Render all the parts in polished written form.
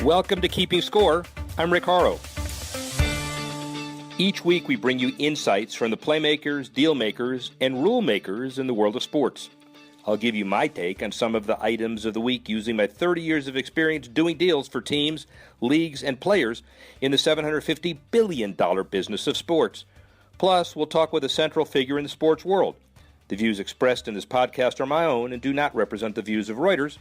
Welcome to Keeping Score. I'm Rick Horrow. Each week we bring you insights from the playmakers, deal makers, and rule makers in the world of sports. I'll give you my take on some of the items of the week using my 30 years of experience doing deals for teams, leagues, and players in the $750 billion business of sports. Plus, we'll talk with a central figure in the sports world. The views expressed in this podcast are my own and do not represent the views of Reuters.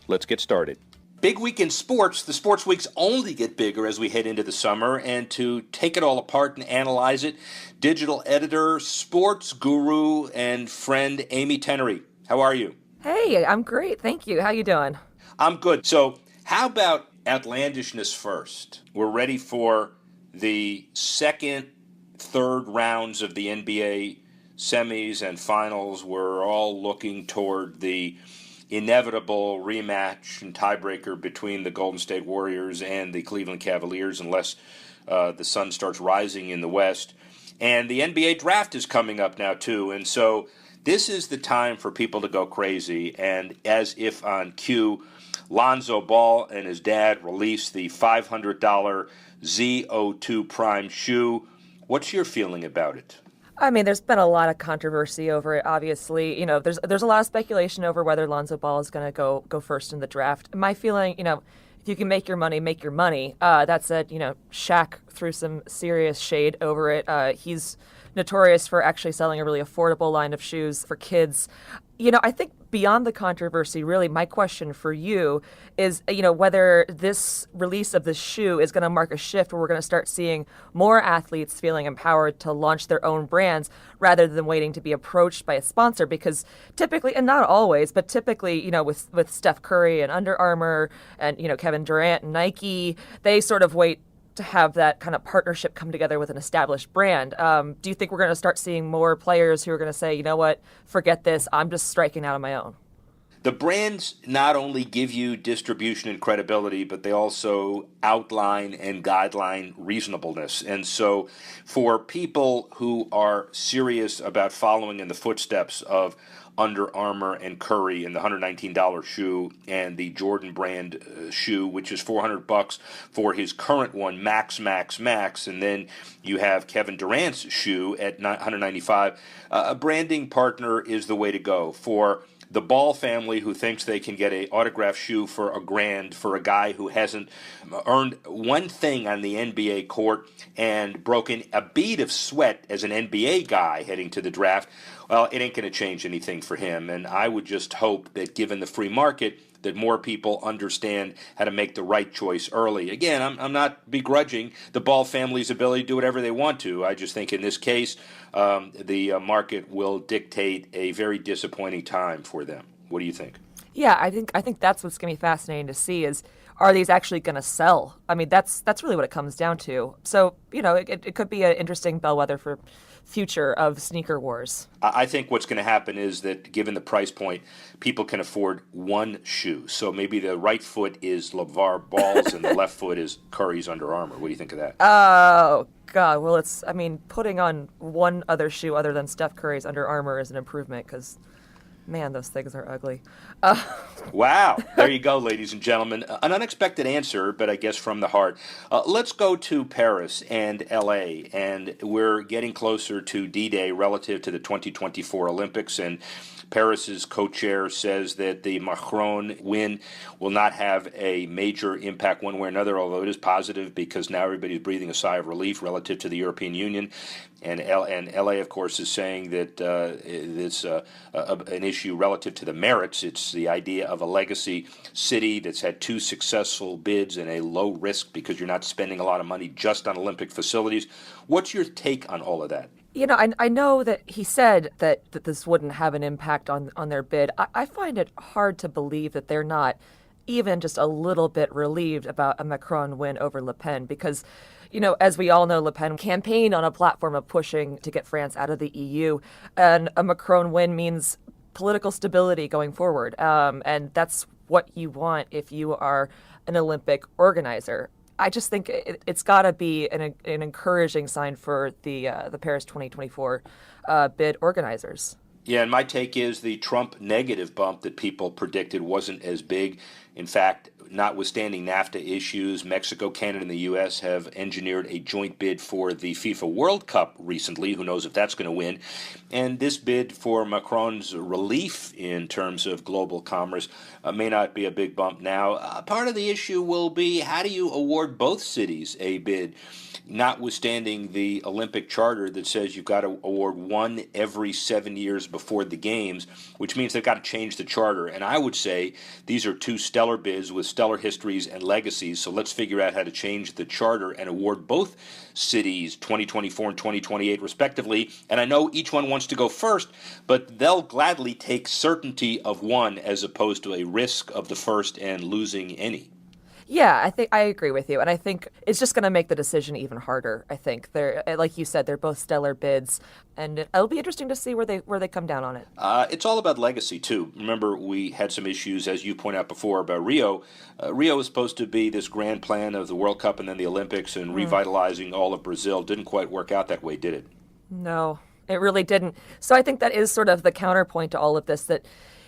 Let's get started. Big week in sports. The sports weeks only get bigger as we head into the summer. And to take it all apart and analyze it, digital editor, sports guru, and friend Amy Tenery. How are you? Hey, I'm great. Thank you. How you doing? I'm good. So how about outlandishness first? We're ready for the second, third rounds of the NBA semis and finals. We're all looking toward the inevitable rematch and tiebreaker between the Golden State Warriors and the Cleveland Cavaliers unless the sun starts rising in the West. And the NBA draft is coming up now too. And so this is the time for people to go crazy. And as if on cue, Lonzo Ball and his dad released the $500 Z02 Prime shoe. What's your feeling about it? I mean, there's been a lot of controversy over it, obviously. There's a lot of speculation over whether Lonzo Ball is going to go first in the draft. My feeling, if you can make your money, make your money. That said, Shaq threw some serious shade over it. He's notorious for actually selling a really affordable line of shoes for kids. I think beyond the controversy, really, my question for you is, whether this release of this shoe is going to mark a shift where we're going to start seeing more athletes feeling empowered to launch their own brands rather than waiting to be approached by a sponsor. Because typically, and not always, but typically, with Steph Curry and Under Armour and, Kevin Durant and Nike, they sort of wait to have that kind of partnership come together with an established brand. Do you think we're going to start seeing more players who are going to say, you know what, forget this, I'm just striking out on my own? The brands not only give you distribution and credibility, but they also outline and guideline reasonableness. And so for people who are serious about following in the footsteps of Under Armour and Curry and the $119 shoe and the Jordan brand shoe, which is $400 for his current one, Max. And then you have Kevin Durant's shoe at $195. A branding partner is the way to go. For the Ball family, who thinks they can get a autographed shoe for $1,000 for a guy who hasn't earned one thing on the NBA court and broken a bead of sweat as an NBA guy heading to the draft, well, it ain't going to change anything for him. And I would just hope that given the free market, that more people understand how to make the right choice early. Again, I'm not begrudging the Ball family's ability to do whatever they want to. I just think in this case, the market will dictate a very disappointing time for them. What do you think? Yeah, I think that's what's going to be fascinating to see is, are these actually going to sell? I mean, that's really what it comes down to. So, it could be an interesting bellwether for future of sneaker wars. I think what's going to happen is that given the price point, people can afford one shoe. So maybe the right foot is LeVar Ball's and the left foot is Curry's Under Armour. What do you think of that? Oh, God. Well, putting on one other shoe other than Steph Curry's Under Armour is an improvement because, man, those things are ugly. Wow. There you go, ladies and gentlemen. An unexpected answer, but I guess from the heart. Let's go to Paris and L.A., and we're getting closer to D-Day relative to the 2024 Olympics, and Paris's co-chair says that the Macron win will not have a major impact one way or another, although it is positive because now everybody's breathing a sigh of relief relative to the European Union. And LA, of course, is saying that it's an issue relative to the merits. It's the idea of a legacy city that's had two successful bids and a low risk because you're not spending a lot of money just on Olympic facilities. What's your take on all of that? I know that he said that this wouldn't have an impact on their bid. I find it hard to believe that they're not even just a little bit relieved about a Macron win over Le Pen because, as we all know, Le Pen campaigned on a platform of pushing to get France out of the EU, and a Macron win means political stability going forward, and that's what you want if you are an Olympic organizer. I just think it's got to be an encouraging sign for the Paris 2024 bid organizers. Yeah, and my take is the Trump negative bump that people predicted wasn't as big. In fact, notwithstanding NAFTA issues, Mexico, Canada, and the U.S. have engineered a joint bid for the FIFA World Cup recently. Who knows if that's going to win? And this bid for Macron's relief in terms of global commerce may not be a big bump now. Part of the issue will be, how do you award both cities a bid? Notwithstanding the Olympic charter that says you've got to award one every 7 years before the games, which means they've got to change the charter. And I would say these are two stellar bids with stellar histories and legacies. So let's figure out how to change the charter and award both cities 2024 and 2028 respectively. And I know each one wants to go first, but they'll gladly take certainty of one as opposed to a risk of the first and losing any. Yeah, I think I agree with you, and I think it's just going to make the decision even harder. I think they're, like you said, they're both stellar bids, and it'll be interesting to see where they come down on it. It's all about legacy too. Remember, we had some issues, as you point out before, about Rio. Rio was supposed to be this grand plan of the World Cup and then the Olympics and revitalizing all of Brazil. Didn't quite work out that way, did it? No, it really didn't. So I think that is sort of the counterpoint to all of this, that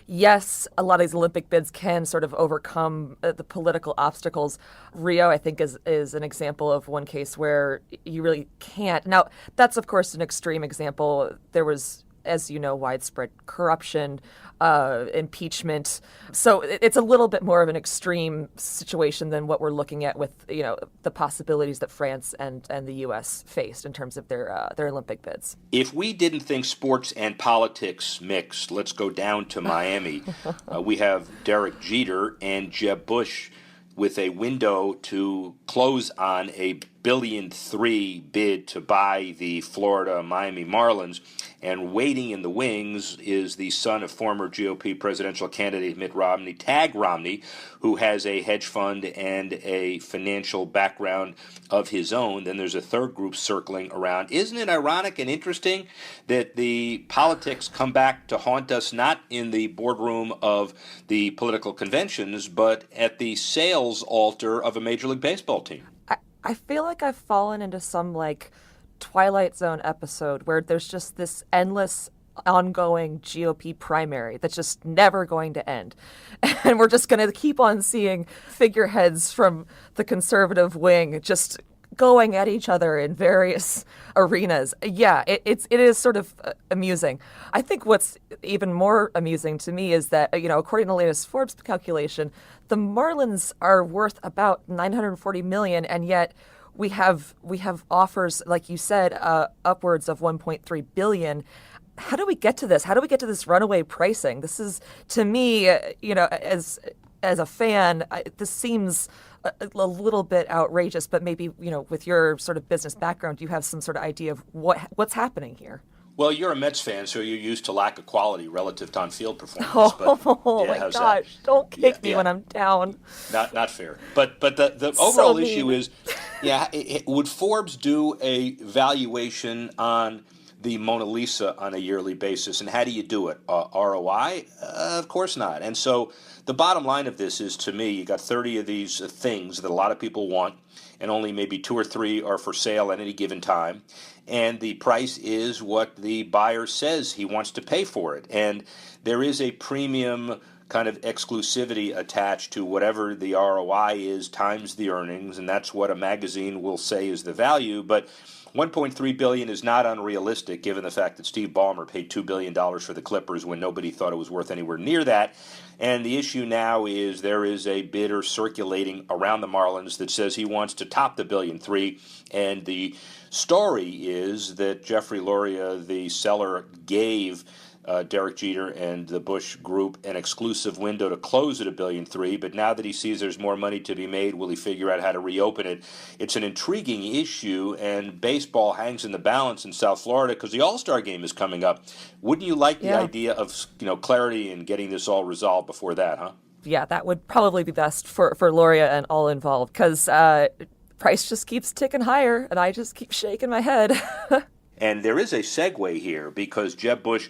yes, a lot of these Olympic bids can sort of overcome the political obstacles. Rio, I think, is an example of one case where you really can't. Now, that's, of course, an extreme example. There was, as you know, widespread corruption, impeachment. So it's a little bit more of an extreme situation than what we're looking at with, the possibilities that France and the U.S. faced in terms of their Olympic bids. If we didn't think sports and politics mixed, let's go down to Miami. We have Derek Jeter and Jeb Bush with a window to close on a $1.3 billion bid to buy the Florida Miami Marlins. And waiting in the wings is the son of former GOP presidential candidate Mitt Romney, Tag Romney, who has a hedge fund and a financial background of his own. Then there's a third group circling around. Isn't it ironic and interesting that the politics come back to haunt us not in the boardroom of the political conventions, but at the sales altar of a Major League Baseball team? I feel like I've fallen into some Twilight Zone episode where there's just this endless ongoing GOP primary that's just never going to end. And we're just going to keep on seeing figureheads from the conservative wing just going at each other in various arenas. Yeah, it is sort of amusing. I think what's even more amusing to me is that, according to the latest Forbes calculation, the Marlins are worth about $940 million, and yet we have offers, like you said, upwards of $1.3 billion. How do we get to this? How do we get to this runaway pricing? This is, to me, as a fan, this seems a little bit outrageous, but maybe, with your sort of business background, you have some sort of idea of what's happening here. Well, you're a Mets fan, so you're used to lack of quality relative to on-field performance. Oh my gosh! Don't kick me when I'm down. Not fair. But the overall issue is, would Forbes do a valuation on the Mona Lisa on a yearly basis, and how do you do it? ROI? Of course not. And so the bottom line of this is, to me, you got 30 of these things that a lot of people want, and only maybe 2 or 3 are for sale at any given time. And the price is what the buyer says he wants to pay for it. And there is a premium kind of exclusivity attached to whatever the ROI is times the earnings, and that's what a magazine will say is the value. But $1.3 billion is not unrealistic, given the fact that Steve Ballmer paid $2 billion for the Clippers when nobody thought it was worth anywhere near that. And the issue now is there is a bidder circulating around the Marlins that says he wants to top the $1.3 billion. And the story is that Jeffrey Loria, the seller, gave Derek Jeter and the Bush Group an exclusive window to close at $1.3 billion, but now that he sees there's more money to be made, will he figure out how to reopen it? It's an intriguing issue, and baseball hangs in the balance in South Florida because the All-Star game is coming up. Wouldn't you like the idea of clarity and getting this all resolved before that, huh? Yeah, that would probably be best for Loria and all involved, because price just keeps ticking higher, and I just keep shaking my head. And there is a segue here, because Jeb Bush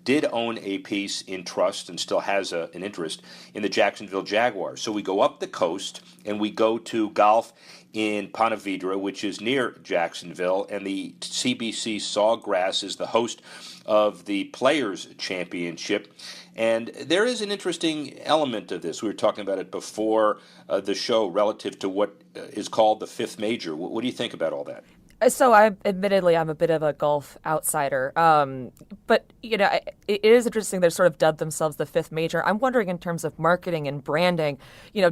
did own a piece in trust and still has an interest in the Jacksonville Jaguars. So we go up the coast and we go to golf in Ponte Vedra, which is near Jacksonville, and the CBC Sawgrass is the host of the Players' Championship. And there is an interesting element of this. We were talking about it before the show relative to what is called the fifth major. What do you think about all that? So admittedly, I'm a bit of a golf outsider. But, it is interesting they're sort of dubbed themselves the fifth major. I'm wondering in terms of marketing and branding,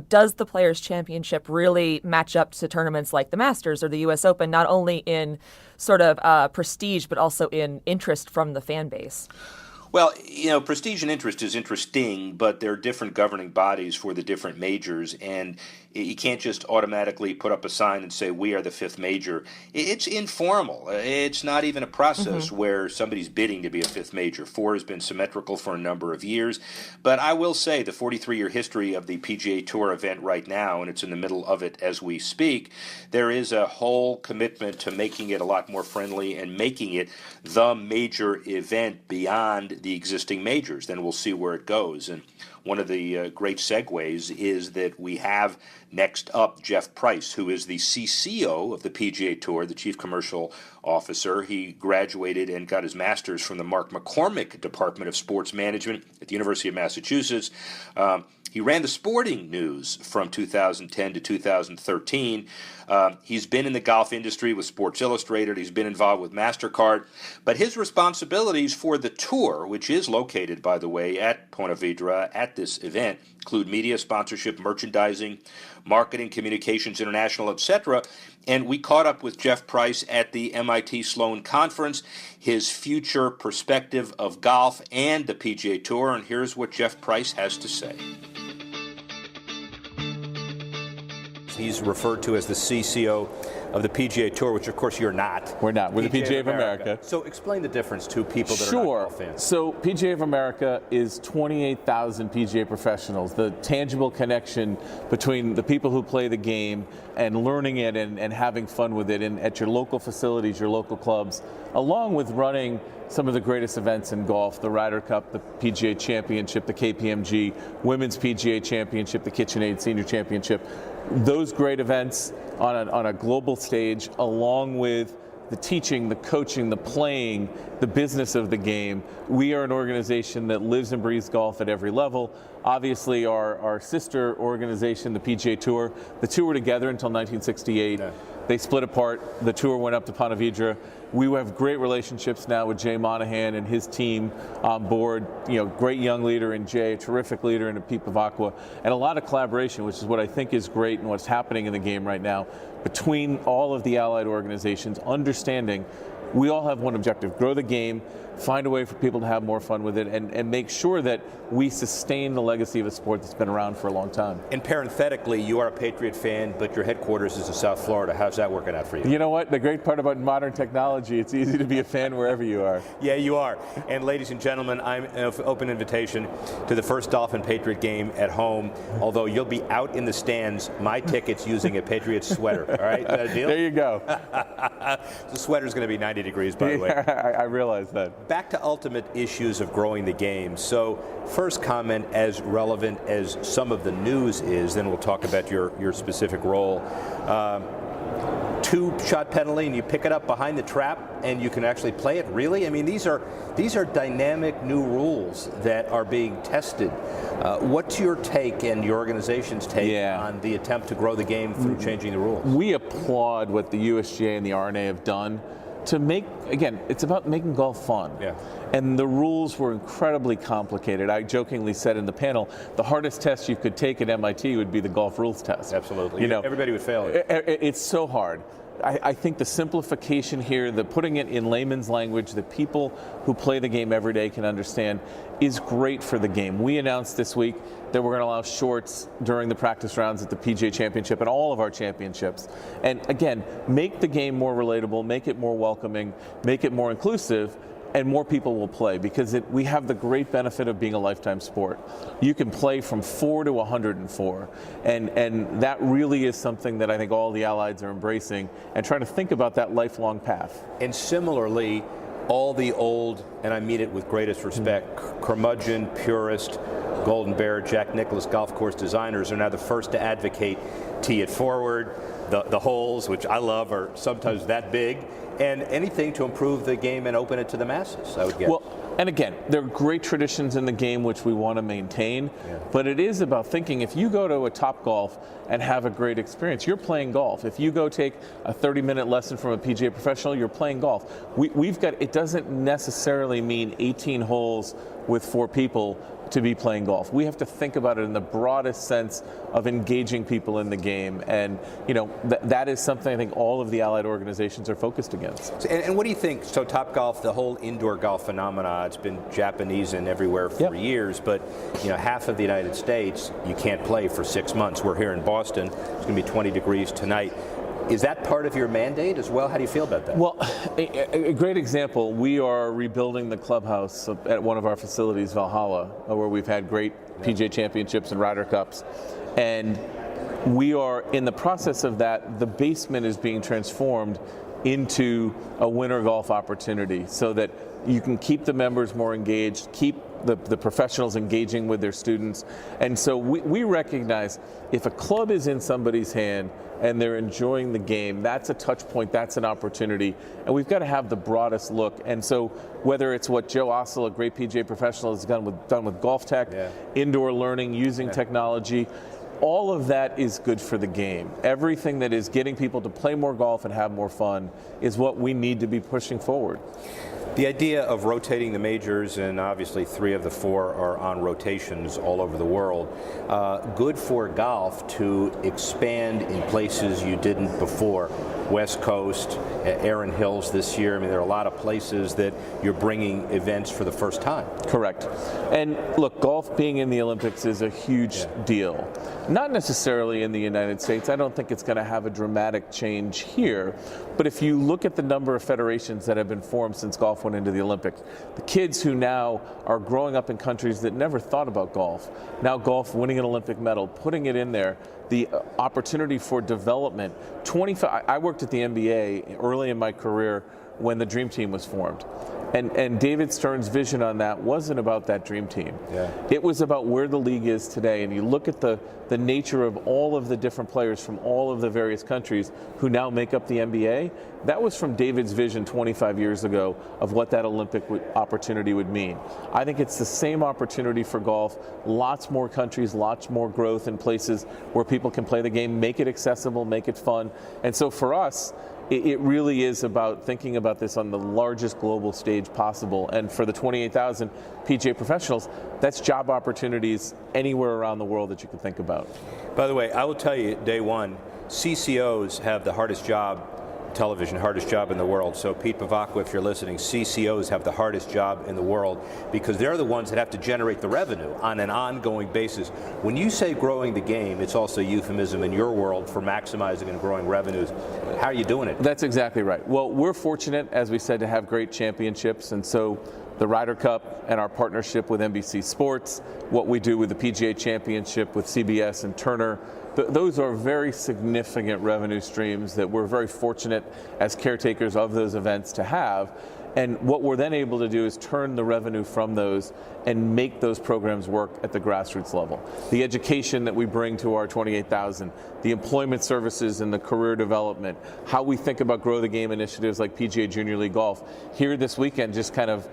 does the Players' Championship really match up to tournaments like the Masters or the U.S. Open, not only in sort of prestige, but also in interest from the fan base? Well, prestige and interest is interesting, but there are different governing bodies for the different majors, and you can't just automatically put up a sign and say, we are the fifth major. It's informal. It's not even a process where somebody's bidding to be a fifth major. Four has been symmetrical for a number of years, but I will say the 43-year history of the PGA Tour event right now, and it's in the middle of it as we speak, there is a whole commitment to making it a lot more friendly and making it the major event beyond the existing majors. Then we'll see where it goes. And one of the great segues is that we have next up Jeff Price, who is the CCO of the PGA Tour, the Chief Commercial Officer. He graduated and got his master's from the Mark McCormick Department of Sports Management at the University of Massachusetts. He ran the Sporting News from 2010 to 2013. He's been in the golf industry with Sports Illustrated. He's been involved with MasterCard. But his responsibilities for the tour, which is located, by the way, at Ponte Vedra at this event, include media sponsorship, merchandising, marketing, communications, international, etc. And we caught up with Jeff Price at the MIT Sloan Conference, his future perspective of golf and the PGA Tour. And here's what Jeff Price has to say. He's referred to as the CCO of the PGA Tour, which of course you're not. We're not. We're the PGA of America. So explain the difference to people that are not golf fans. So PGA of America is 28,000 PGA professionals. The tangible connection between the people who play the game and learning it and having fun with it and at your local facilities, your local clubs, along with running some of the greatest events in golf, the Ryder Cup, the PGA Championship, the KPMG, Women's PGA Championship, the KitchenAid Senior Championship. Those great events on a global stage, along with the teaching, the coaching, the playing, the business of the game. We are an organization that lives and breathes golf at every level. Obviously, our sister organization, the PGA Tour, the two were together until 1968. Yeah. They split apart. The tour went up to Ponte Vedra. We have great relationships now with Jay Monahan and his team on board. Great young leader in Jay, a terrific leader in Pete Pavakwa, and a lot of collaboration, which is what I think is great and what's happening in the game right now between all of the allied organizations, understanding we all have one objective: grow the game, find a way for people to have more fun with it, and make sure that we sustain the legacy of a sport that's been around for a long time. And parenthetically, you are a Patriot fan, but your headquarters is in South Florida. How's that working out for you? You know what? The great part about modern technology, it's easy to be a fan wherever you are. Yeah, you are. And ladies and gentlemen, I'm an open invitation to the first Dolphin Patriot game at home, although you'll be out in the stands, my tickets using a Patriot sweater. All right? Is that a deal? There you go. The sweater's going to be 90 degrees, by the way. I realize that. Back to ultimate issues of growing the game. So first comment, as relevant as some of the news is, then we'll talk about your specific role. Two-shot penalty, and you pick it up behind the trap, and you can actually play it. Really? I mean, these are dynamic new rules that are being tested. What's your take and your organization's take on the attempt to grow the game through changing the rules? We applaud what the USGA and the R&A have done to make, again, it's about making golf fun. Yeah. And the rules were incredibly complicated. I jokingly said in the panel, the hardest test you could take at MIT would be the golf rules test. Absolutely. Everybody would fail it. It's so hard. I think the simplification here, the putting it in layman's language that people who play the game every day can understand, is great for the game. We announced this week that we're going to allow shorts during the practice rounds at the PGA Championship and all of our championships. And again, make the game more relatable, make it more welcoming, make it more inclusive, and more people will play, because we have the great benefit of being a lifetime sport. You can play from 4 to 104, and that really is something that I think all the allies are embracing and trying to think about that lifelong path. And similarly, all the old, and I mean it with greatest respect, curmudgeon, purist, Golden Bear, Jack Nicklaus golf course designers are now the first to advocate tee it forward. The holes, which I love, are sometimes that big, and anything to improve the game and open it to the masses, I would guess. Well, and again, there are great traditions in the game which we want to maintain, but it is about thinking, if you go to a Topgolf and have a great experience, you're playing golf. If you go take a 30-minute lesson from a PGA professional, you're playing golf. We've got, it doesn't necessarily mean 18 holes with 4 people to be playing golf. We have to think about it in the broadest sense of engaging people in the game, and that is something I think all of the allied organizations are focused against. And what do you think? So Topgolf, the whole indoor golf phenomena, it's been Japanese and everywhere for years, but half of the United States you can't play for 6 months. We're here in Boston. It's going to be 20 degrees tonight. Is that part of your mandate as well? How do you feel about that? Well, a great example, we are rebuilding the clubhouse at one of our facilities, Valhalla, where we've had great PGA championships and Ryder Cups. And we are in the process of that. The basement is being transformed into a winter golf opportunity so that you can keep the members more engaged, keep the professionals engaging with their students. And so we recognize if a club is in somebody's hand and they're enjoying the game, that's a touch point, that's an opportunity. And we've got to have the broadest look. And so whether it's what Joe Ossel, a great PGA professional, has done with Golf Tech, indoor learning, using technology, all of that is good for the game. Everything that is getting people to play more golf and have more fun is what we need to be pushing forward. The idea of rotating the majors, and obviously 3 of the 4 are on rotations all over the world, good for golf to expand in places you didn't before. West Coast, Erin Hills this year. I mean, there are a lot of places that you're bringing events for the first time. Correct. And look, golf being in the Olympics is a huge deal. Not necessarily in the United States. I don't think it's going to have a dramatic change here. But if you look at the number of federations that have been formed since golf went into the Olympics, the kids who now are growing up in countries that never thought about golf, now golf winning an Olympic medal, putting it in there, the opportunity for development. I worked at the NBA early in my career when the Dream Team was formed. And David Stern's vision on that wasn't about that dream team. It was about where the league is today. And you look at the nature of all of the different players from all of the various countries who now make up the NBA. That was from David's vision 25 years ago of what that Olympic opportunity would mean. I think it's the same opportunity for golf. Lots more countries, lots more growth in places where people can play the game, make it accessible, make it fun. And so for us, it really is about thinking about this on the largest global stage possible. And for the 28,000 PGA professionals, that's job opportunities anywhere around the world that you can think about. By the way, I will tell you, day one, CCOs have the hardest job, television, hardest job in the world. So Pete Bavacqua, if you're listening, CCOs have the hardest job in the world because they're the ones that have to generate the revenue on an ongoing basis. When you say growing the game, it's also a euphemism in your world for maximizing and growing revenues. How are you doing it? That's exactly right. Well, we're fortunate, as we said, to have great championships, and so the Ryder Cup and our partnership with NBC Sports, what we do with the PGA Championship with CBS and Turner, those are very significant revenue streams that we're very fortunate as caretakers of those events to have. And what we're then able to do is turn the revenue from those and make those programs work at the grassroots level. The education that we bring to our 28,000, the employment services and the career development, how we think about grow the game initiatives like PGA Junior League Golf. Here this weekend, just kind of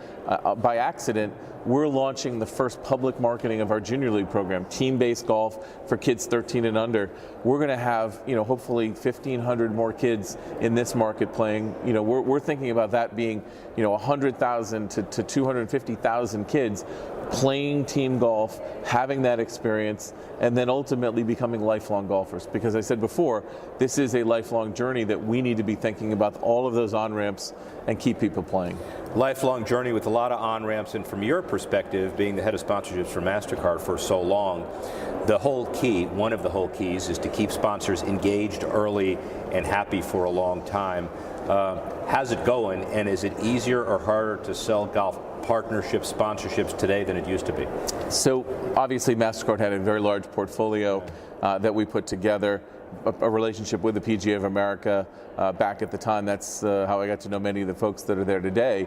by accident, we're launching the first public marketing of our Junior League program, team-based golf for kids 13 and under. We're going to have, hopefully 1,500 more kids in this market playing. We're thinking about that being, 100,000 to 250,000 kids playing team golf, having that experience, and then ultimately becoming lifelong golfers. Because I said before, this is a lifelong journey that we need to be thinking about all of those on-ramps and keep people playing. Lifelong journey with a lot of on-ramps, and from your perspective, being the head of sponsorships for MasterCard for so long, the whole key, one of the whole keys, is to keep sponsors engaged early and happy for a long time. How's it going, and is it easier or harder to sell golf partnerships, sponsorships today than it used to be? So obviously MasterCard had a very large portfolio that we put together, a relationship with the PGA of America back at the time. That's how I got to know many of the folks that are there today.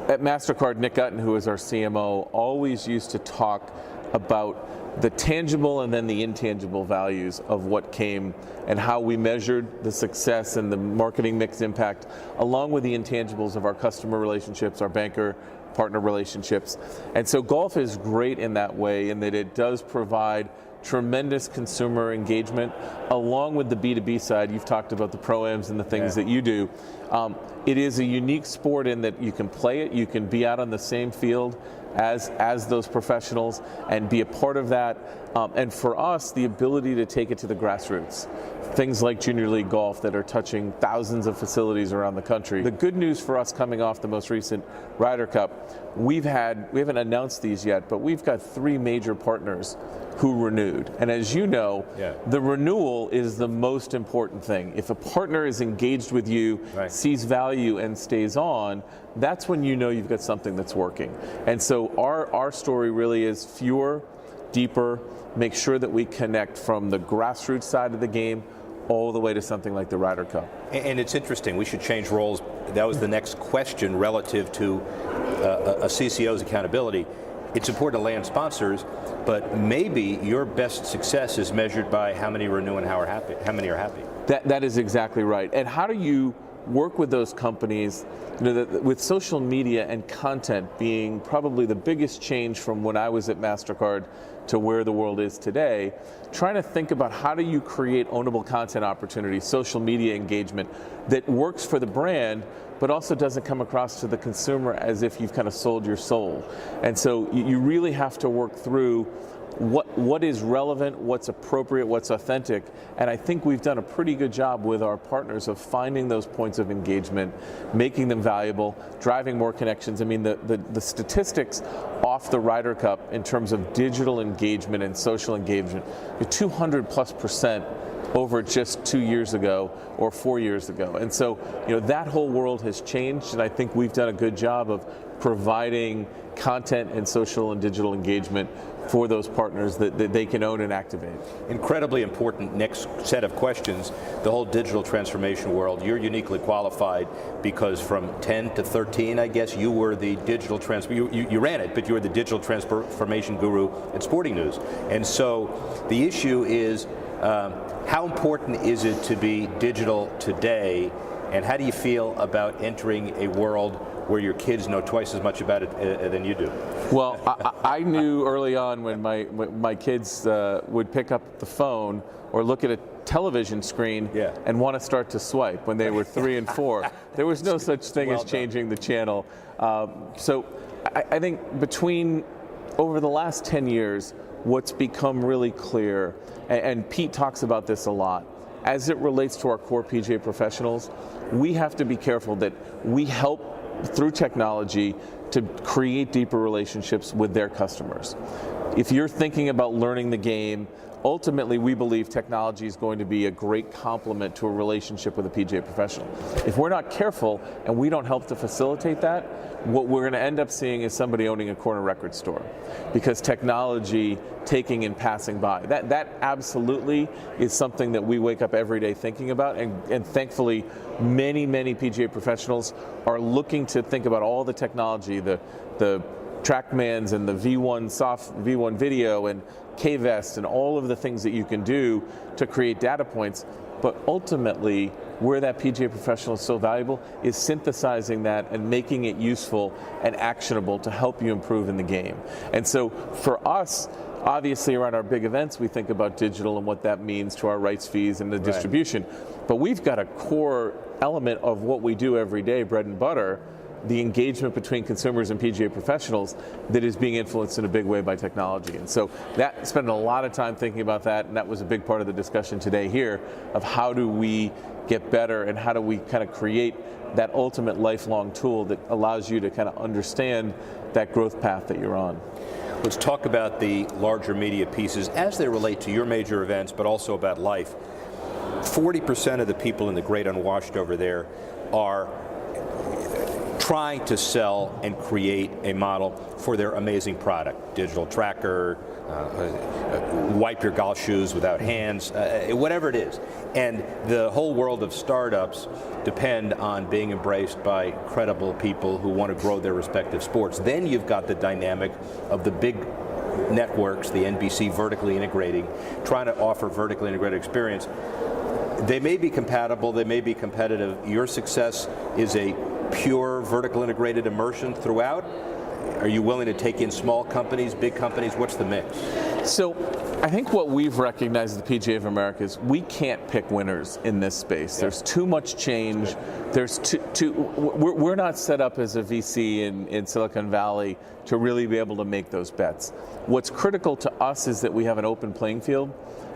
At MasterCard, Nick Utton, who is our CMO, always used to talk about the tangible and then the intangible values of what came and how we measured the success and the marketing mix impact, along with the intangibles of our customer relationships, our banker partner relationships. And so golf is great in that way, in that it does provide tremendous consumer engagement, along with the B2B side. You've talked about the pro-ams and the things that you do. It is a unique sport in that you can play it, you can be out on the same field as those professionals and be a part of that. And for us, the ability to take it to the grassroots. Things like Junior League Golf that are touching thousands of facilities around the country. The good news for us coming off the most recent Ryder Cup, we haven't announced these yet, but we've got 3 major partners who renewed. And as you know, the renewal is the most important thing. If a partner is engaged with you, sees value and stays on, that's when you know you've got something that's working. And so our story really is fewer, deeper, make sure that we connect from the grassroots side of the game all the way to something like the Ryder Cup. And it's interesting, we should change roles. That was the next question relative to a CCO's accountability. It's important to land sponsors, but maybe your best success is measured by how many renew and how many are happy. That is exactly right. And how do you work with those companies, with social media and content being probably the biggest change from when I was at MasterCard to where the world is today, trying to think about how do you create ownable content opportunities, social media engagement that works for the brand, but also doesn't come across to the consumer as if you've kind of sold your soul. And so you really have to work through what is relevant, what's appropriate, what's authentic, and I think we've done a pretty good job with our partners of finding those points of engagement, making them valuable, driving more connections. I mean, the statistics off the Ryder Cup in terms of digital engagement and social engagement, 200+% over just 2 years ago or 4 years ago. And so, that whole world has changed, and I think we've done a good job of providing content and social and digital engagement for those partners that they can own and activate. Incredibly important next set of questions, the whole digital transformation world. You're uniquely qualified because from 10 to 13, I guess, you were the digital you ran it, but you were the digital transformation guru at Sporting News. And so the issue is, how important is it to be digital today, and how do you feel about entering a world where your kids know twice as much about it than you do? Well, I knew early on when my kids would pick up the phone or look at a television screen and want to start to swipe when they were 3 and 4. There was no such thing as changing the channel. So I think over the last 10 years, what's become really clear, and Pete talks about this a lot, as it relates to our core PGA professionals, we have to be careful that we help through technology to create deeper relationships with their customers. If you're thinking about learning the game, ultimately we believe technology is going to be a great complement to a relationship with a PGA professional. If we're not careful and we don't help to facilitate that, what we're going to end up seeing is somebody owning a corner record store, because technology taking and passing by. That absolutely is something that we wake up every day thinking about, and thankfully many PGA professionals are looking to think about all the technology, the TrackMans and the V1 video and K-Vest and all of the things that you can do to create data points. But ultimately, where that PGA professional is so valuable is synthesizing that and making it useful and actionable to help you improve in the game. And so for us, obviously around our big events, we think about digital and what that means to our rights fees and the distribution. But we've got a core element of what we do every day, bread and butter, the engagement between consumers and PGA professionals, that is being influenced in a big way by technology. And so spent a lot of time thinking about that, and that was a big part of the discussion today here of how do we get better and how do we kind of create that ultimate lifelong tool that allows you to kind of understand that growth path that you're on. Let's talk about the larger media pieces as they relate to your major events, but also about life. 40% of the people in the great unwashed over there are trying to sell and create a model for their amazing product. Digital tracker, wipe your golf shoes without hands, whatever it is. And the whole world of startups depend on being embraced by credible people who want to grow their respective sports. Then you've got the dynamic of the big networks, the NBC vertically integrating, trying to offer vertically integrated experience. They may be compatible, they may be competitive. Your success is a pure vertical integrated immersion throughout. Are you willing to take in small companies, big companies? What's the mix? So I think what we've recognized at the PGA of America is we can't pick winners in this space. There's too much change. There's we're not set up as a VC in Silicon Valley to really be able to make those bets. What's critical to us is that we have an open playing field,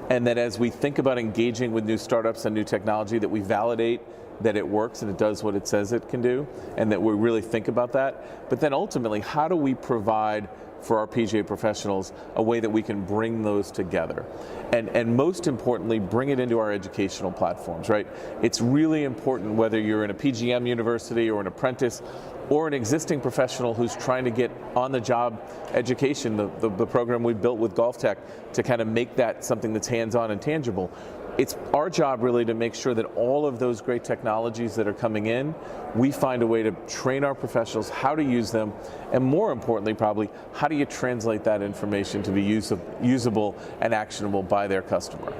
and that as we think about engaging with new startups and new technology, that we validate that it works and it does what it says it can do, and that we really think about that. But then ultimately, how do we provide for our PGA professionals a way that we can bring those together? And most importantly, bring it into our educational platforms, right? It's really important whether you're in a PGM university or an apprentice or an existing professional who's trying to get on-the-job education, the program we built with Golf Tech to kind of make that something that's hands-on and tangible. It's our job really to make sure that all of those great technologies that are coming in, we find a way to train our professionals how to use them, and more importantly probably, how do you translate that information to be usable and actionable by their customer?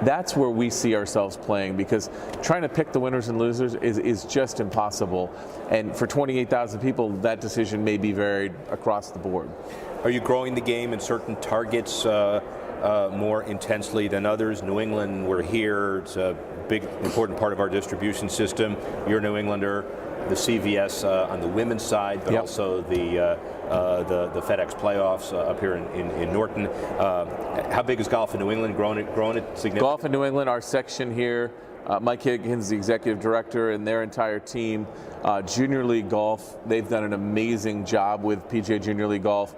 That's where we see ourselves playing, because trying to pick the winners and losers is just impossible. And for 28,000 people, that decision may be varied across the board. Are you growing the game in certain targets more intensely than others? New England, we're here. It's a big, important part of our distribution system. You're a New Englander. The CVS on the women's side, but also the FedEx playoffs up here in Norton. How big is golf in New England? Growing it significantly? Golf in New England, our section here. Mike Higgins, the executive director, and their entire team. Junior League Golf, they've done an amazing job with PGA Junior League Golf.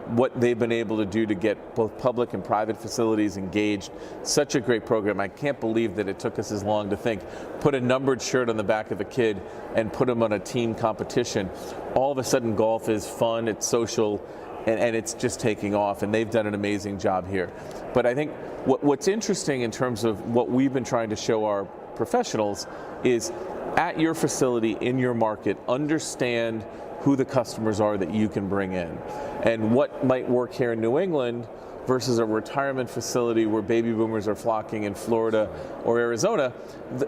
What they've been able to do to get both public and private facilities engaged. Such a great program. I can't believe that it took us as long to think. Put a numbered shirt on the back of a kid and put him on a team competition. All of a sudden golf is fun, it's social, and it's just taking off, and they've done an amazing job here. But I think what's interesting in terms of what we've been trying to show our professionals is at your facility, in your market, understand who the customers are that you can bring in. And what might work here in New England versus a retirement facility where baby boomers are flocking in Florida or Arizona,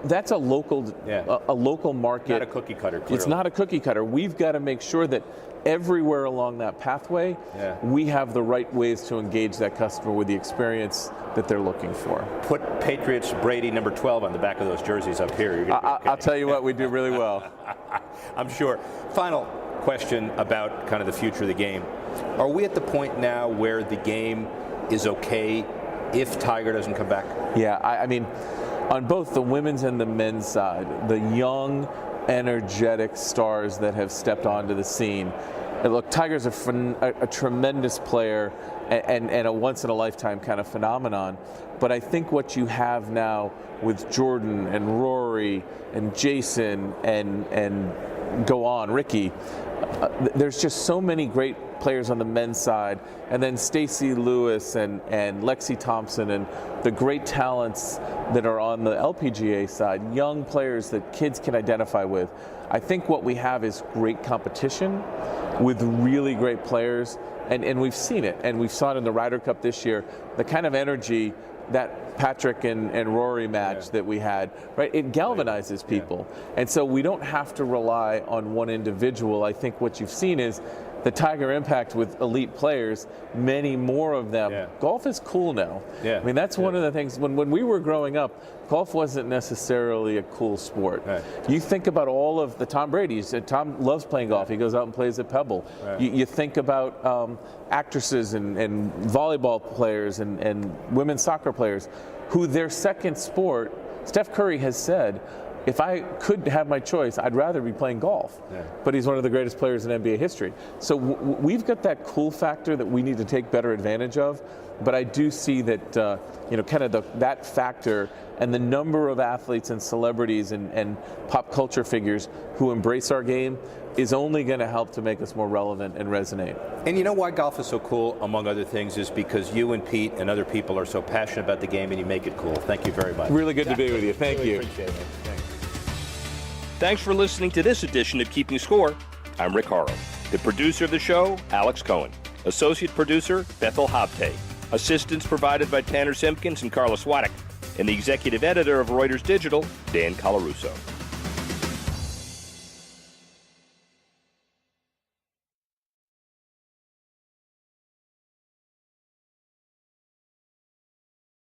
that's a local market. Not a cookie cutter, clearly. It's not a cookie cutter. We've got to make sure that everywhere along that pathway, we have the right ways to engage that customer with the experience that they're looking for. Put Patriots Brady number 12 on the back of those jerseys up here. You're gonna be okay. I'll tell you what, we do really well. I'm sure. Final question about kind of the future of the game. Are we at the point now where the game is okay if Tiger doesn't come back? Yeah, I mean, on both the women's and the men's side, the young, energetic stars that have stepped onto the scene. And look, Tiger's a tremendous player and a once-in-a-lifetime kind of phenomenon. But I think what you have now with Jordan and Rory and Jason and go on, Ricky, there's just so many great players on the men's side, and then Stacey Lewis and Lexi Thompson and the great talents that are on the LPGA side, young players that kids can identify with. I think what we have is great competition with really great players, and we've seen it, and we've saw it in the Ryder Cup this year, the kind of energy that Patrick and Rory match that we had, right? It galvanizes people. And so we don't have to rely on one individual. I think what you've seen is the Tiger impact with elite players, many more of them. Golf is cool now. I mean, that's one of the things, when we were growing up, golf wasn't necessarily a cool sport. You think about all of the Tom Brady's, Tom loves playing golf. He goes out and plays at Pebble. You think about actresses and volleyball players and women's soccer players who their second sport, Steph Curry has said, if I could have my choice, I'd rather be playing golf. Yeah. But he's one of the greatest players in NBA history. So we've got that cool factor that we need to take better advantage of. But I do see that, that factor and the number of athletes and celebrities and pop culture figures who embrace our game is only going to help to make us more relevant and resonate. And you know why golf is so cool, among other things, is because you and Pete and other people are so passionate about the game and you make it cool. Thank you very much. Really good to be with you. Thank really you. Appreciate it. Thanks. Thanks for listening to this edition of Keeping Score. I'm Rick Horrow. The producer of the show, Alex Cohen. Associate producer, Bethel Habte. Assistance provided by Tanner Simpkins and Carlos Waddick. And the executive editor of Reuters Digital, Dan Colarusso.